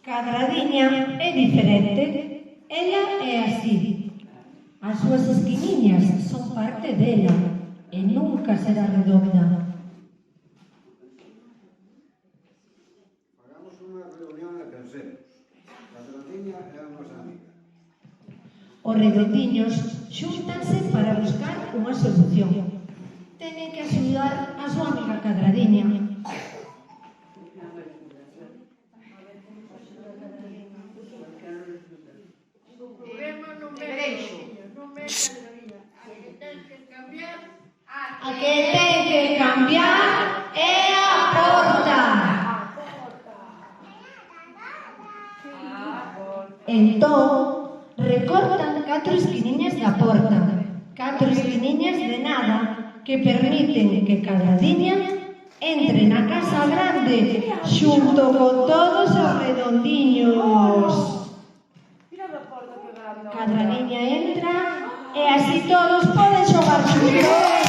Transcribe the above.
Cadradiña é diferente. Ela é así. As súas esquiniñas son parte dela e nunca será redonda. Hagamos unha reunión e pensemos. Cadradiña é a nosa amiga. Os redondiños xúntanse para buscar unha solución. Teñen que axudar a súa amiga Cadradiña. A que ten que cambiar é a porta. Entón, recortan 4 esquiniñas da porta, 4 esquiniñas de nada que permiten que Cadradiña entre na casa grande xunto con todos os redondiños. Cadradiña entra e así todos poden xogar xuntos.